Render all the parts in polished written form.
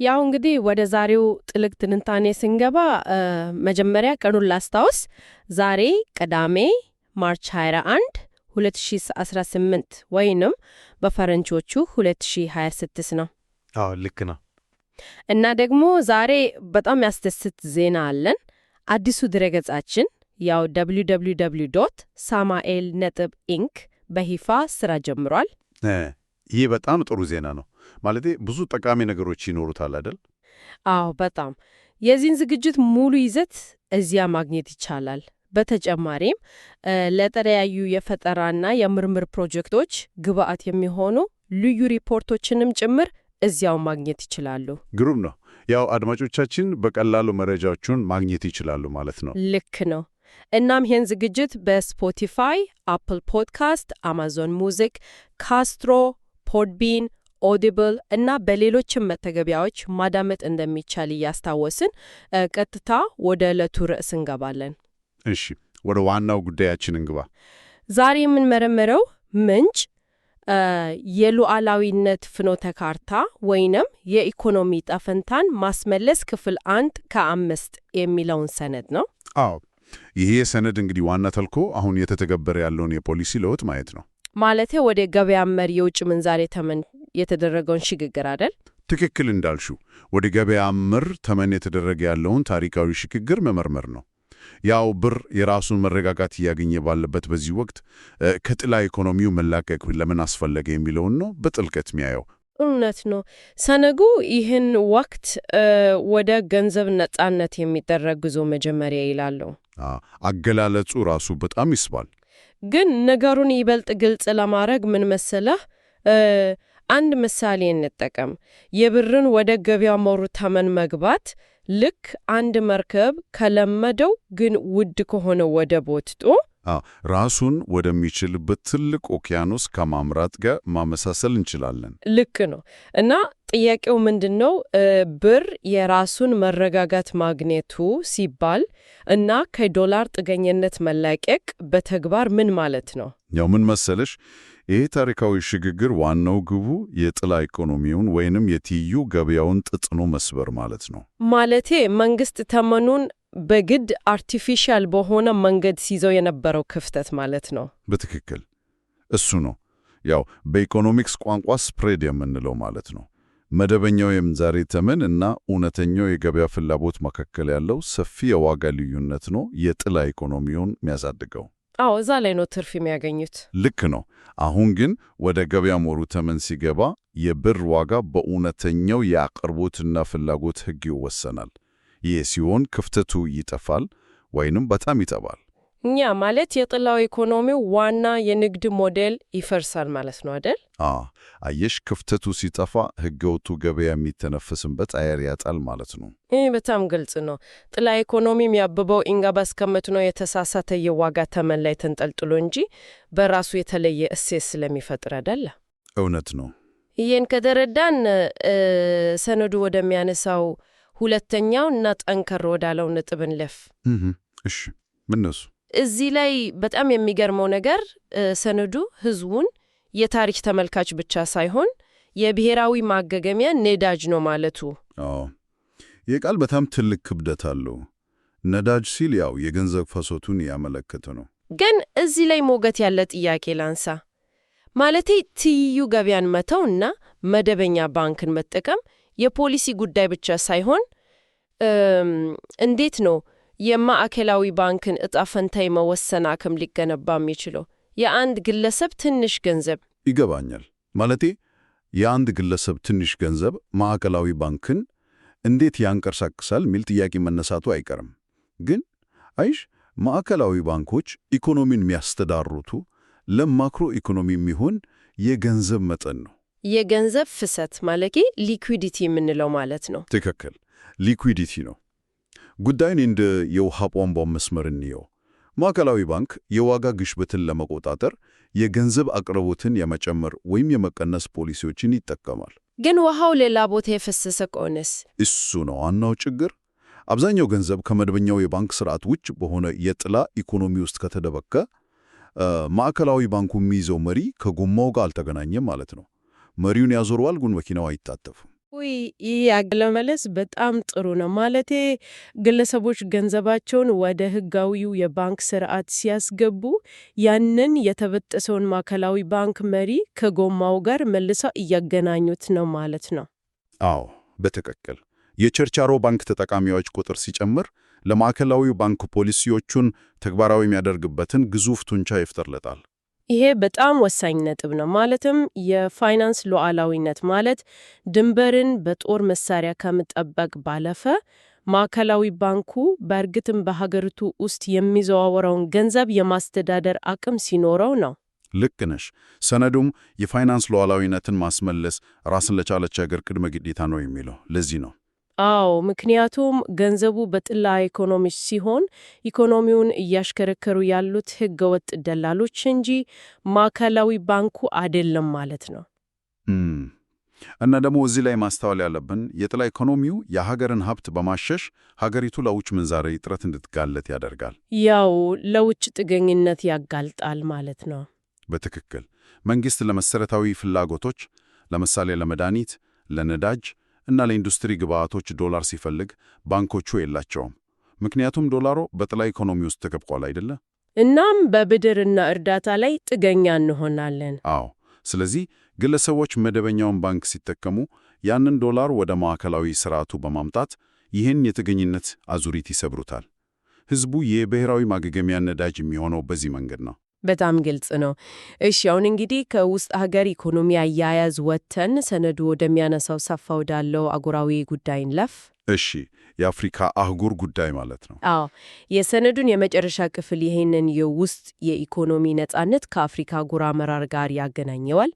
ያው እንግዲህ ወደ ዛሬው ጥልቅ ትንታኔ ስንገባ መጀመሪያ ቀኑን ላስታውስ። ዛሬ ቅዳሜ ማርች 21 2018 ወይንም በፈረንጆቹ 2026 ነው። አዎ ልክ ነው። እና ደግሞ ዛሬ በጣም ያስደስት ዜና አለን። አዲሱ ድረገጻችን ያው www.samael.inc በይፋ ስራ ጀምሯል። ይህ በጣም ጥሩ ዜና ነው። ማለቴ ብዙ ጠቃሚ ነገሮች ይኖሩታል አይደል? አዎ በጣም። የዚህን ዝግጅት ሙሉ ይዘት እዚያ ማግኘት ይቻላል። በተጨማሪም ለተለያዩ የፈጠራና የምርምር ፕሮጀክቶች ግብአት የሚሆኑ ልዩ ሪፖርቶችንም ጭምር እዚያው ማግኘት ይችላሉ። ግሩም ነው። ያው አድማጮቻችን በቀላሉ መረጃዎቹን ማግኘት ይችላሉ ማለት ነው። ልክ ነው። እናም ይህን ዝግጅት በስፖቲፋይ፣ አፕል ፖድካስት፣ አማዞን ሙዚክ፣ ካስትሮ፣ ፖድቢን፣ ኦዲብል እና በሌሎችም መተግበሪያዎች ማዳመጥ እንደሚቻል እያስታወስን ቀጥታ ወደ ዕለቱ ርዕስ እንገባለን። እሺ፣ ወደ ዋናው ጉዳያችን እንግባ። ዛሬ የምንመረምረው ምንጭ የሉዓላዊነት ፍኖተ ካርታ ወይንም የኢኮኖሚ ጣፈንታን ማስመለስ ክፍል 1 ከ5 የሚለውን ሰነድ ነው። አዎ፣ ይሄ ሰነድ እንግዲህ ዋና ተልኮ አሁን የተተገበረ ያለውን የፖሊሲ ለውጥ ማየት ነው። ማለቴ ወደ ገበያ መር የውጭ ምንዛሬ ተመን የተደረገውን ሽግግር አይደል? ትክክል እንዳልሽው፣ ወደ ገበያ መር ተመን የተደረገ ያለውን ታሪካዊ ሽግግር መመርመር ነው። ያው ብር የራሱን መረጋጋት እያገኘ ባለበት በዚህ ወቅት ከጥላ ኢኮኖሚው መላቀቅ ለምን አስፈለገ የሚለውን ነው በጥልቀት የሚያየው። እውነት ነው። ሰነዱ ይህን ወቅት ወደ ገንዘብ ነጻነት የሚደረግ ጉዞ መጀመሪያ ይላሉ። አገላለጹ ራሱ በጣም ይስባል። ግን ነገሩን ይበልጥ ግልጽ ለማድረግ ምን መሰለህ፣ አንድ ምሳሌ እንጠቀም። የብርን ወደ ገበያ መሩ ተመን መግባት ልክ አንድ መርከብ ከለመደው ግን ውድ ከሆነ ወደብ ወጥቶ ራሱን ወደሚችልበት ትልቅ ኦኪያኖስ ከማምራት ጋር ማመሳሰል እንችላለን። ልክ ነው። እና ጥያቄው ምንድነው? ብር የራሱን መረጋጋት ማግኘቱ ሲባል እና ከዶላር ጥገኝነት መላቀቅ በተግባር ምን ማለት ነው? ያው ምን መሰለሽ፣ ይህ ታሪካዊ ሽግግር ዋናው ግቡ የጥላ ኢኮኖሚውን ወይንም የትይዩ ገበያውን ተጽዕኖ መስበር ማለት ነው። ማለቴ መንግስት ተመኑን በግድ አርቲፊሻል በሆነ መንገድ ሲይዘው የነበረው ክፍተት ማለት ነው። በትክክል እሱ ነው። ያው በኢኮኖሚክስ ቋንቋ ስፕሬድ የምንለው ማለት ነው። መደበኛው የምንዛሬ ተመን እና እውነተኛው የገበያ ፍላጎት መካከል ያለው ሰፊ የዋጋ ልዩነት ነው የጥላ ኢኮኖሚውን የሚያሳድገው። አዎ፣ እዛ ላይ ነው ትርፍ የሚያገኙት። ልክ ነው። አሁን ግን ወደ ገበያ መሩ ተመን ሲገባ የብር ዋጋ በእውነተኛው የአቅርቦትና ፍላጎት ሕግ ይወሰናል። ይህ ሲሆን ክፍተቱ ይጠፋል ወይንም በጣም ይጠባል። እኛ ማለት የጥላው ኢኮኖሚው ዋና የንግድ ሞዴል ይፈርሳል ማለት ነው አይደል? አየሽ፣ ክፍተቱ ሲጠፋ ሕገወጡ ገበያ የሚተነፈስበት አየር ያጣል ማለት ነው። ይህ በጣም ግልጽ ነው። ጥላ ኢኮኖሚ የሚያብበው ኢንጋ ባስቀመጡ ነው የተሳሳተ የዋጋ ተመን ላይ ተንጠልጥሎ እንጂ በራሱ የተለየ እሴት ስለሚፈጥር አይደለ? እውነት ነው። ይህን ከተረዳን ሰነዱ ወደሚያነሳው ሁለተኛው እና ጠንከር ወዳለው ነጥብ እንለፍ። እሺ፣ ምን ነው? እዚህ ላይ በጣም የሚገርመው ነገር ሰነዱ ህዝቡን የታሪክ ተመልካች ብቻ ሳይሆን የብሔራዊ ማገገሚያ ነዳጅ ነው ማለቱ። ይህ ቃል በጣም ትልቅ ክብደት አለው። ነዳጅ ሲል ያው የገንዘብ ፍሰቱን ያመለከተ ነው። ግን እዚህ ላይ ሞገት ያለ ጥያቄ ላንሳ። ማለቴ ትይዩ ገበያን መተው እና መደበኛ ባንክን መጠቀም የፖሊሲ ጉዳይ ብቻ ሳይሆን እንዴት ነው የማዕከላዊ ባንክን ዕጣ ፈንታ መወሰን አቅም ሊገነባ የሚችለው? የአንድ ግለሰብ ትንሽ ገንዘብ ይገባኛል። ማለቴ የአንድ ግለሰብ ትንሽ ገንዘብ ማዕከላዊ ባንክን እንዴት ያንቀሳቅሳል የሚል ጥያቄ መነሳቱ አይቀርም። ግን አይሽ፣ ማዕከላዊ ባንኮች ኢኮኖሚን የሚያስተዳድሩት ለማክሮ ኢኮኖሚ የሚሆን የገንዘብ መጠን ነው። የገንዘብ ፍሰት ማለት ሊኩዊዲቲ የምንለው ማለት ነው። ትክክል፣ ሊኩዊዲቲ ነው። ጉዳዩን እንደ የውሃ ቧንቧ መስመር እንየው። ማዕከላዊ ባንክ የዋጋ ግሽበትን ለመቆጣጠር የገንዘብ አቅርቦትን የመጨመር ወይም የመቀነስ ፖሊሲዎችን ይጠቀማል። ግን ውሃው ሌላ ቦታ የፈሰሰ ከሆነስ? እሱ ነው ዋናው ችግር። አብዛኛው ገንዘብ ከመደበኛው የባንክ ስርዓት ውጭ በሆነ የጥላ ኢኮኖሚ ውስጥ ከተደበቀ ማዕከላዊ ባንኩ የሚይዘው መሪ ከጎማው ጋር አልተገናኘም ማለት ነው። መሪውን ያዞረዋል፣ ግን መኪናው አይታጠፍም። ይህ አገላለጽ በጣም ጥሩ ነው። ማለቴ ግለሰቦች ገንዘባቸውን ወደ ሕጋዊው የባንክ ስርዓት ሲያስገቡ ያንን የተበጠሰውን ማዕከላዊ ባንክ መሪ ከጎማው ጋር መልሰው እያገናኙት ነው ማለት ነው። አዎ በትክክል። የችርቻሮ ባንክ ተጠቃሚዎች ቁጥር ሲጨምር ለማዕከላዊው ባንክ ፖሊሲዎቹን ተግባራዊ የሚያደርግበትን ግዙፍ ቱንቻ ይፈጥርለታል። ይሄ በጣም ወሳኝ ነጥብ ነው። ማለትም የፋይናንስ ሉዓላዊነት ማለት ድንበርን በጦር መሳሪያ ከመጠበቅ ባለፈ ማዕከላዊ ባንኩ በእርግጥም በሀገሪቱ ውስጥ የሚዘዋወረውን ገንዘብ የማስተዳደር አቅም ሲኖረው ነው። ልክ ነሽ። ሰነዱም የፋይናንስ ሉዓላዊነትን ማስመለስ ራስን ለቻለች ሀገር ቅድመ ግዴታ ነው የሚለው ለዚህ ነው። አዎ፣ ምክንያቱም ገንዘቡ በጥላ ኢኮኖሚ ሲሆን ኢኮኖሚውን እያሽከረከሩ ያሉት ህገወጥ ደላሎች እንጂ ማዕከላዊ ባንኩ አይደለም ማለት ነው። እና ደግሞ እዚህ ላይ ማስተዋል ያለብን የጥላ ኢኮኖሚው የሀገርን ሀብት በማሸሽ ሀገሪቱ ለውጭ ምንዛሪ እጥረት እንድትጋለጥ ያደርጋል። ያው ለውጭ ጥገኝነት ያጋልጣል ማለት ነው። በትክክል መንግስት ለመሰረታዊ ፍላጎቶች ለምሳሌ ለመድኃኒት፣ ለነዳጅ እና ለኢንዱስትሪ ግብዓቶች ዶላር ሲፈልግ ባንኮቹ የላቸውም። ምክንያቱም ዶላሩ በጥላ ኢኮኖሚ ውስጥ ተከብቋል አይደለ? እናም በብድርና እርዳታ ላይ ጥገኛ እንሆናለን። አዎ። ስለዚህ ግለሰቦች መደበኛውን ባንክ ሲጠቀሙ ያንን ዶላር ወደ ማዕከላዊ ስርዓቱ በማምጣት ይህን የጥገኝነት አዙሪት ይሰብሩታል። ህዝቡ የብሔራዊ ማገገሚያ ነዳጅ የሚሆነው በዚህ መንገድ ነው። በጣም ግልጽ ነው። እሺ፣ አሁን እንግዲህ ከውስጥ ሀገር ኢኮኖሚ አያያዝ ወጥተን ሰነዱ ወደሚያነሳው ሰፋ ወዳለው አህጉራዊ ጉዳይ እንለፍ። እሺ፣ የአፍሪካ አህጉር ጉዳይ ማለት ነው። አዎ፣ የሰነዱን የመጨረሻ ክፍል ይሄንን የውስጥ የኢኮኖሚ ነጻነት ከአፍሪካ አህጉር አመራር ጋር ያገናኘዋል።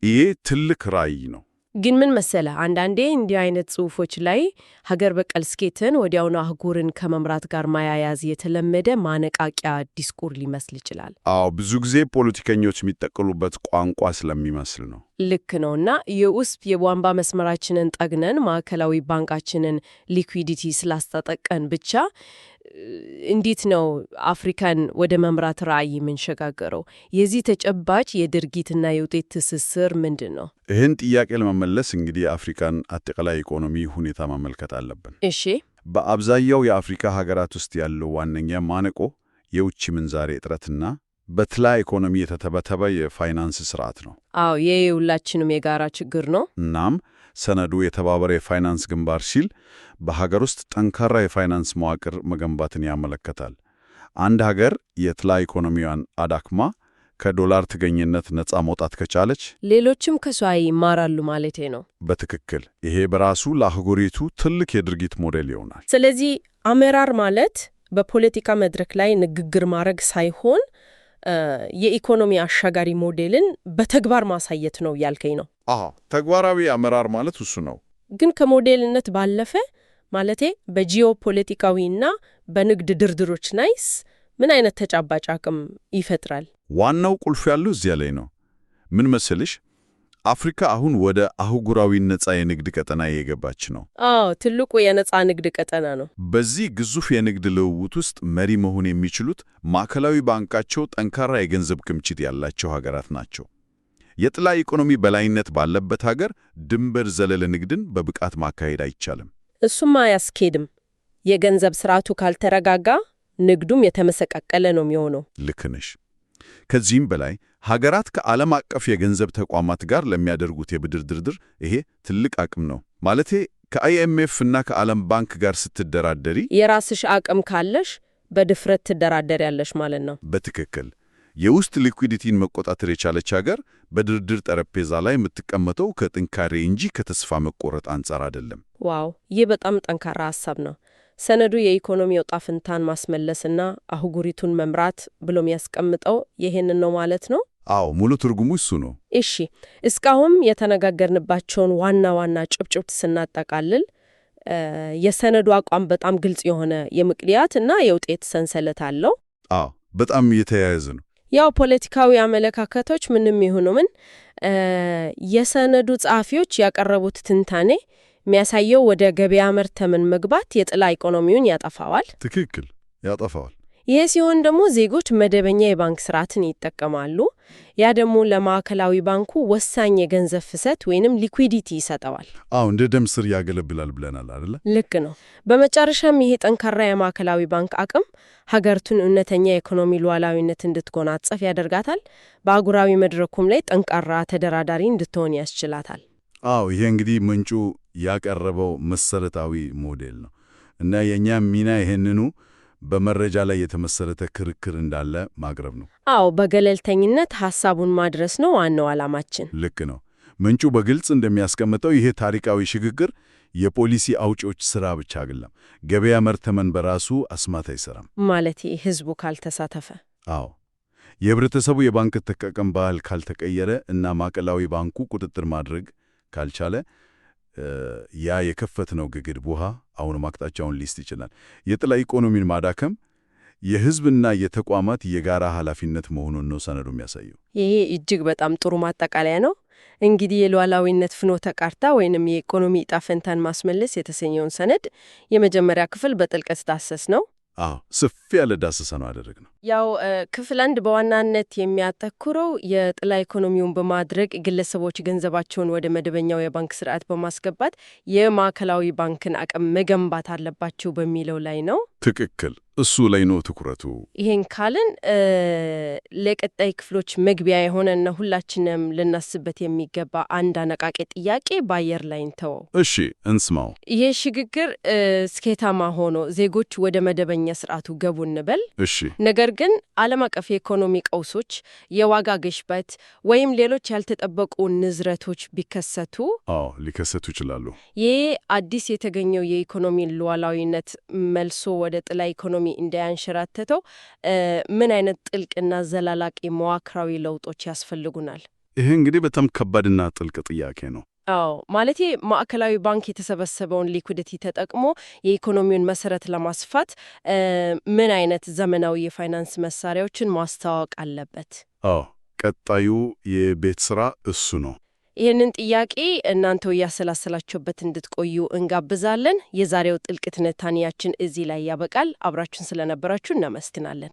ይሄ ትልቅ ራዕይ ነው። ግን ምን መሰለህ፣ አንዳንዴ እንዲህ አይነት ጽሑፎች ላይ ሀገር በቀል ስኬትን ወዲያውኑ አህጉርን ከመምራት ጋር ማያያዝ የተለመደ ማነቃቂያ ዲስኩር ሊመስል ይችላል። አዎ፣ ብዙ ጊዜ ፖለቲከኞች የሚጠቀሉበት ቋንቋ ስለሚመስል ነው። ልክ ነው። እና የውስጥ የቧንቧ መስመራችንን ጠግነን ማዕከላዊ ባንካችንን ሊኩዊዲቲ ስላስታጠቀን ብቻ እንዴት ነው አፍሪካን ወደ መምራት ራዕይ የምንሸጋገረው? የዚህ ተጨባጭ የድርጊትና የውጤት ትስስር ምንድን ነው? ይህን ጥያቄ ለመመለስ እንግዲህ የአፍሪካን አጠቃላይ ኢኮኖሚ ሁኔታ መመልከት አለብን። እሺ፣ በአብዛኛው የአፍሪካ ሀገራት ውስጥ ያለው ዋነኛ ማነቆ የውጭ ምንዛሬ እጥረትና በጥላ ኢኮኖሚ የተተበተበ የፋይናንስ ስርዓት ነው። አዎ፣ ይህ የሁላችንም የጋራ ችግር ነው። እናም ሰነዱ የተባበረ የፋይናንስ ግንባር ሲል በሀገር ውስጥ ጠንካራ የፋይናንስ መዋቅር መገንባትን ያመለከታል። አንድ ሀገር የጥላ ኢኮኖሚዋን አዳክማ ከዶላር ጥገኝነት ነፃ መውጣት ከቻለች ሌሎችም ከሷ ይማራሉ ማለቴ ነው። በትክክል ይሄ በራሱ ለአህጉሪቱ ትልቅ የድርጊት ሞዴል ይሆናል። ስለዚህ አመራር ማለት በፖለቲካ መድረክ ላይ ንግግር ማድረግ ሳይሆን የኢኮኖሚ አሻጋሪ ሞዴልን በተግባር ማሳየት ነው ያልከኝ ነው? አዎ፣ ተግባራዊ አመራር ማለት እሱ ነው። ግን ከሞዴልነት ባለፈ ማለቴ በጂኦፖለቲካዊና በንግድ ድርድሮች ላይስ ምን አይነት ተጨባጭ አቅም ይፈጥራል? ዋናው ቁልፍ ያለው እዚያ ላይ ነው። ምን መሰልሽ፣ አፍሪካ አሁን ወደ አህጉራዊ ነፃ የንግድ ቀጠና እየገባች ነው። አዎ፣ ትልቁ የነፃ ንግድ ቀጠና ነው። በዚህ ግዙፍ የንግድ ልውውጥ ውስጥ መሪ መሆን የሚችሉት ማዕከላዊ ባንካቸው ጠንካራ የገንዘብ ክምችት ያላቸው ሀገራት ናቸው። የጥላ ኢኮኖሚ በላይነት ባለበት ሀገር ድንበር ዘለል ንግድን በብቃት ማካሄድ አይቻልም። እሱማ አያስኬድም። የገንዘብ ስርዓቱ ካልተረጋጋ ንግዱም የተመሰቃቀለ ነው የሚሆነው። ልክ ነሽ። ከዚህም በላይ ሀገራት ከዓለም አቀፍ የገንዘብ ተቋማት ጋር ለሚያደርጉት የብድር ድርድር ይሄ ትልቅ አቅም ነው። ማለቴ ከአይኤምኤፍ እና ከዓለም ባንክ ጋር ስትደራደሪ የራስሽ አቅም ካለሽ በድፍረት ትደራደሪያለሽ ማለት ነው። በትክክል የውስጥ ሊኩዊዲቲን መቆጣጠር የቻለች ሀገር በድርድር ጠረጴዛ ላይ የምትቀመጠው ከጥንካሬ እንጂ ከተስፋ መቆረጥ አንጻር አይደለም። ዋው! ይህ በጣም ጠንካራ ሐሳብ ነው። ሰነዱ የኢኮኖሚ ዕጣ ፈንታን ማስመለስና አህጉሪቱን መምራት ብሎ የሚያስቀምጠው ይሄንን ነው ማለት ነው? አዎ፣ ሙሉ ትርጉሙ እሱ ነው። እሺ፣ እስካሁን የተነጋገርንባቸውን ዋና ዋና ጭብጭብት ስናጠቃልል የሰነዱ አቋም በጣም ግልጽ የሆነ የምክንያት እና የውጤት ሰንሰለት አለው። አዎ፣ በጣም የተያያዘ ነው። ያው ፖለቲካዊ አመለካከቶች ምንም ይሁኑ ምን የሰነዱ ጸሐፊዎች ያቀረቡት ትንታኔ የሚያሳየው ወደ ገበያ መርተምን መግባት የጥላ ኢኮኖሚውን ያጠፋዋል። ትክክል፣ ያጠፋዋል። ይህ ሲሆን ደግሞ ዜጎች መደበኛ የባንክ ስርዓትን ይጠቀማሉ። ያ ደግሞ ለማዕከላዊ ባንኩ ወሳኝ የገንዘብ ፍሰት ወይንም ሊኩዊዲቲ ይሰጠዋል። እንደ ደም ስር ያገለብላል ብለናል አይደለ? ልክ ነው። በመጨረሻም ይሄ ጠንካራ የማዕከላዊ ባንክ አቅም ሀገሪቱን እውነተኛ የኢኮኖሚ ሉዓላዊነት እንድትጎናጸፍ ያደርጋታል። በአህጉራዊ መድረኩም ላይ ጠንካራ ተደራዳሪ እንድትሆን ያስችላታል። ይሄ እንግዲህ ምንጩ ያቀረበው መሰረታዊ ሞዴል ነው እና የእኛም ሚና ይሄንኑ በመረጃ ላይ የተመሰረተ ክርክር እንዳለ ማቅረብ ነው። በገለልተኝነት ሐሳቡን ማድረስ ነው ዋናው ዓላማችን። ልክ ነው። ምንጩ በግልጽ እንደሚያስቀምጠው ይሄ ታሪካዊ ሽግግር የፖሊሲ አውጪዎች ሥራ ብቻ አይደለም። ገበያ መርተመን በራሱ አስማት አይሰራም። ማለት ህዝቡ ካልተሳተፈ። የህብረተሰቡ የባንክ አጠቃቀም ባህል ካልተቀየረ እና ማዕከላዊ ባንኩ ቁጥጥር ማድረግ ካልቻለ ያ የከፈትነው ግድብ ውሃ አሁንም አቅጣጫውን ሊስት ይችላል። የጥላ ኢኮኖሚን ማዳከም የህዝብና የተቋማት የጋራ ኃላፊነት መሆኑን ነው ሰነዱ የሚያሳየው። ይሄ እጅግ በጣም ጥሩ ማጠቃለያ ነው። እንግዲህ የሉዓላዊነት ፍኖተ ካርታ ወይንም የኢኮኖሚ ዕጣ ፈንታን ማስመለስ የተሰኘውን ሰነድ የመጀመሪያ ክፍል በጥልቀት ዳሰስ ነው። ሰፊ ያለ ዳሰሳ ነው ያደረግነው። ክፍል 1 በዋናነት የሚያተኩረው የጥላ ኢኮኖሚውን በማድረግ ግለሰቦች ገንዘባቸውን ወደ መደበኛው የባንክ ስርዓት በማስገባት የማዕከላዊ ባንክን አቅም መገንባት አለባቸው በሚለው ላይ ነው። ትክክል፣ እሱ ላይ ነው ትኩረቱ። ይሄን ካልን ለቀጣይ ክፍሎች መግቢያ የሆነና ሁላችንም ልናስበት የሚገባ አንድ አነቃቂ ጥያቄ በአየር ላይ እንተወው። እሺ፣ እንስማው። ይሄ ሽግግር ስኬታማ ሆኖ ዜጎች ወደ መደበኛ ስርዓቱ ገቡ እንበል። እሺ። ነገር ግን ዓለም አቀፍ የኢኮኖሚ ቀውሶች፣ የዋጋ ግሽበት ወይም ሌሎች ያልተጠበቁ ንዝረቶች ቢከሰቱ ሊከሰቱ ይችላሉ። ይህ አዲስ የተገኘው የኢኮኖሚ ሉዓላዊነት መልሶ ወደ ጥላ ኢኮኖሚ እንዳያንሸራተተው ምን አይነት ጥልቅና ዘላላቂ መዋቅራዊ ለውጦች ያስፈልጉናል? ይሄ እንግዲህ በጣም ከባድና ጥልቅ ጥያቄ ነው። ማለቴ ማዕከላዊ ባንክ የተሰበሰበውን ሊኩዲቲ ተጠቅሞ የኢኮኖሚውን መሰረት ለማስፋት ምን አይነት ዘመናዊ የፋይናንስ መሳሪያዎችን ማስተዋወቅ አለበት? ቀጣዩ የቤት ስራ እሱ ነው። ይህንን ጥያቄ እናንተው እያሰላሰላችሁበት እንድትቆዩ እንጋብዛለን። የዛሬው ጥልቅ ትንታኔያችን እዚህ ላይ ያበቃል። አብራችሁን ስለነበራችሁ እናመሰግናለን።